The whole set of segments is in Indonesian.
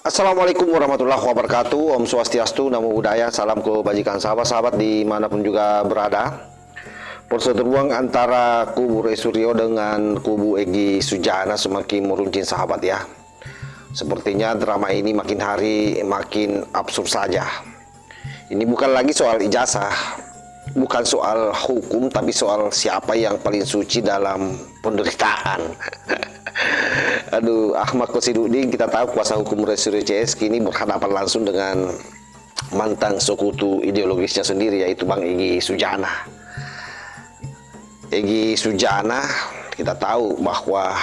Assalamualaikum warahmatullahi wabarakatuh. Om Swastiastu, Namo Buddhaya, salam kebajikan sahabat-sahabat dimanapun juga berada. Perseteruan antara kubu Roy Suryo dengan kubu Egy Sujana semakin meruncing sahabat ya. Sepertinya drama ini makin hari makin absurd saja. Ini bukan lagi soal ijazah, bukan soal hukum, tapi soal siapa yang paling suci dalam penderitaan. Aduh, Ahmad Kosidudin, kita tahu kuasa hukum Roy Suryo CS kini berhadapan langsung dengan mantan sekutu ideologisnya sendiri, yaitu Bang Egy Sujana. Egy Sujana kita tahu bahwa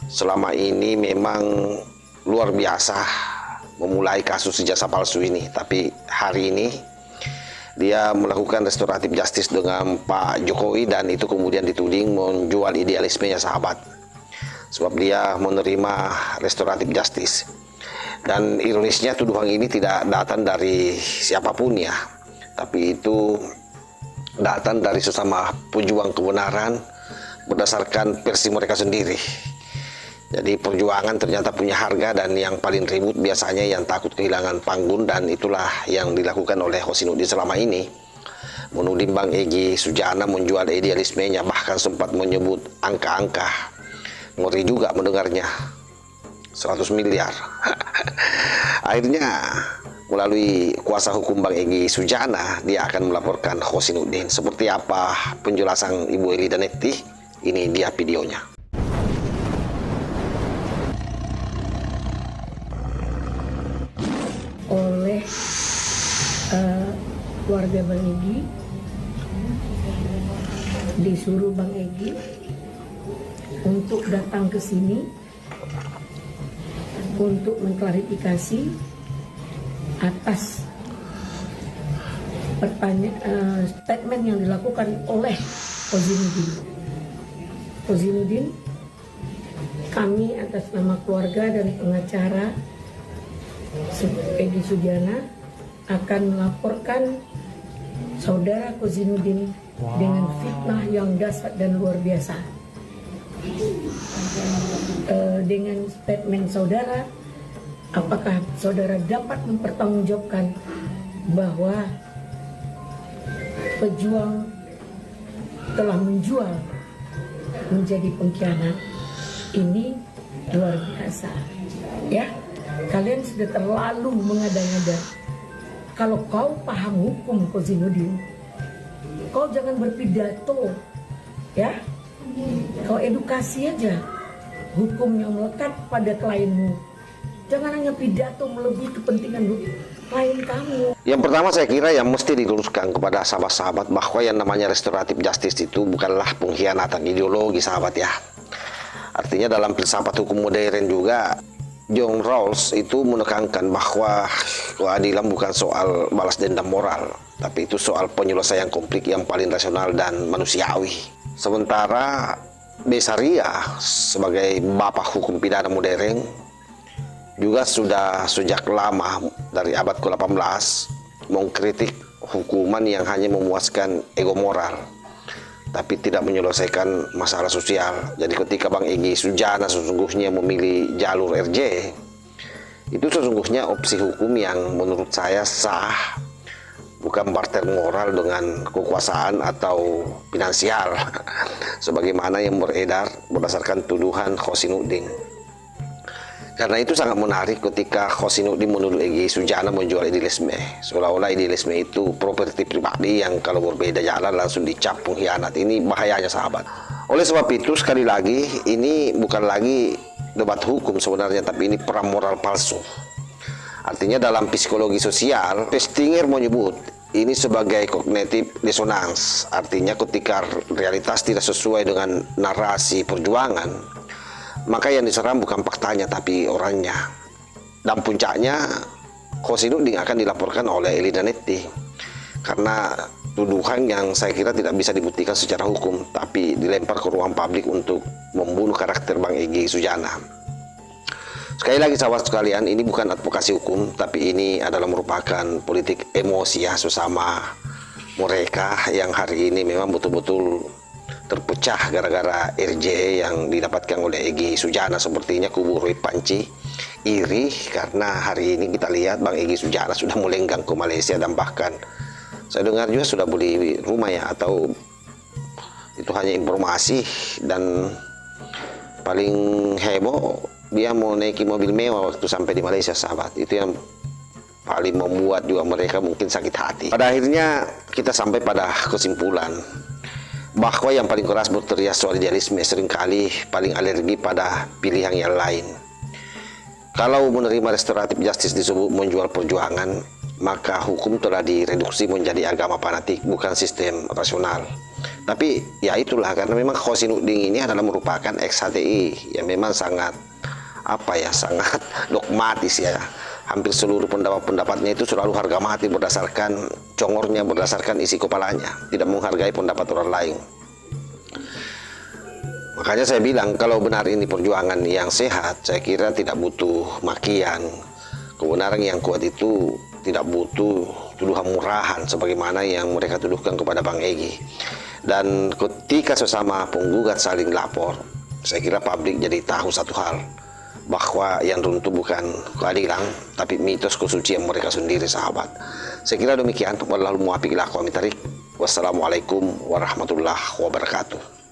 selama ini memang luar biasa memulai kasus ijazah palsu ini, tapi hari ini dia melakukan restoratif justice dengan Pak Jokowi dan itu kemudian dituding menjual idealismenya sahabat. Sebab dia menerima restoratif justice. Dan ironisnya tuduhan ini tidak datang dari siapapun ya, tapi itu datang dari sesama pejuang kebenaran berdasarkan versi mereka sendiri. Jadi perjuangan ternyata punya harga, dan yang paling ribut biasanya yang takut kehilangan panggung, dan itulah yang dilakukan oleh Kosidudin selama ini. Menuding Bang Egy Sujana menjual idealismenya, bahkan sempat menyebut angka-angka. Ngeri juga mendengarnya, 100 miliar. Akhirnya melalui kuasa hukum Bang Egy Sujana, dia akan melaporkan Kosidudin. Seperti apa penjelasan Ibu Eli Danetti? Ini dia videonya. Oleh keluarga Bang Egy, disuruh Bang Egy untuk datang ke sini untuk mengklarifikasi atas statement yang dilakukan oleh Kozinudin. Kami atas nama keluarga dan pengacara Egy Sujana akan melaporkan saudara Kozinudin dengan fitnah yang dahsyat dan luar biasa. Dengan statement saudara, apakah saudara dapat mempertanggungjawabkan bahwa pejuang telah menjual menjadi pengkhianat? Ini luar biasa ya. Kalian sudah terlalu mengada-ngada. Kalau kau paham hukum Kozinudin, kau jangan berpidato ya. Kau edukasi aja hukum yang melekat pada klienmu. Jangan hanya pidato melebihi kepentingan klien kamu. Yang pertama saya kira yang mesti diluruskan kepada sahabat-sahabat bahwa yang namanya restoratif justice itu bukanlah pengkhianatan ideologi sahabat ya. Artinya dalam filsafat hukum modern juga John Rawls itu menekankan bahwa keadilan bukan soal balas dendam moral, tapi itu soal penyelesaian konflik yang paling rasional dan manusiawi. Sementara Besaria sebagai bapak hukum pidana modern juga sudah sejak lama dari abad ke-18 mengkritik hukuman yang hanya memuaskan ego moral, tapi tidak menyelesaikan masalah sosial. Jadi ketika Bang Egy Sujana sesungguhnya memilih jalur RJ, itu sesungguhnya opsi hukum yang menurut saya sah, bukan barter moral dengan kekuasaan atau finansial sebagaimana yang beredar berdasarkan tuduhan Kosidudin. Karena itu sangat menarik ketika Kosidudin menuduh Egy Sujana menjual idealisme, seolah-olah idealisme itu properti pribadi yang kalau berbeda jalan langsung dicap pengkhianat. Ini bahayanya sahabat. Oleh sebab itu sekali lagi ini bukan lagi debat hukum sebenarnya, tapi ini perang moral palsu. Artinya dalam psikologi sosial, Festinger menyebut ini sebagai cognitive dissonance. Artinya ketika realitas tidak sesuai dengan narasi perjuangan, maka yang diserang bukan faktanya tapi orangnya. Dan puncaknya Kosidudin akan dilaporkan oleh Eli Danetti karena tuduhan yang saya kira tidak bisa dibuktikan secara hukum, tapi dilempar ke ruang publik untuk membunuh karakter Bang Egy Sujana. Sekali lagi sahabat sekalian, ini bukan advokasi hukum, tapi ini adalah merupakan politik emosi ya sesama mereka yang hari ini memang betul-betul terpecah gara-gara RJ yang didapatkan oleh Egy Sujana. Sepertinya kubu Roy Panci iri karena hari ini kita lihat Bang Egy Sujana sudah melenggang ke Malaysia, dan bahkan saya dengar juga sudah beli rumah ya, atau itu hanya informasi. Dan paling heboh dia mau naiki mobil mewah waktu sampai di Malaysia, sahabat. Itu yang paling membuat juga mereka mungkin sakit hati. Pada akhirnya kita sampai pada kesimpulan bahwa yang paling keras berteriak soal idealisme seringkali paling alergi pada pilihan yang lain. Kalau menerima restoratif justice disebut menjual perjuangan, maka hukum telah direduksi menjadi agama fanatik, bukan sistem rasional. Tapi ya itulah, karena memang Khosinuddin ini adalah merupakan ex-HTI yang memang sangat sangat dogmatis ya. Hampir seluruh pendapat-pendapatnya itu selalu harga mati berdasarkan congornya, berdasarkan isi kepalanya, tidak menghargai pendapat orang lain. Makanya saya bilang kalau benar ini perjuangan yang sehat, saya kira tidak butuh makian. Kebenaran yang kuat itu tidak butuh tuduhan murahan sebagaimana yang mereka tuduhkan kepada Bang Egy. Dan ketika sesama penggugat saling lapor, saya kira publik jadi tahu satu hal, bahwa yang runtuh bukan keadilan, tapi mitos kesucian mereka sendiri, sahabat. Saya kira demikian. Wallahu muwaffiq ila aqwamit thoriq. Wassalamualaikum warahmatullahi wabarakatuh.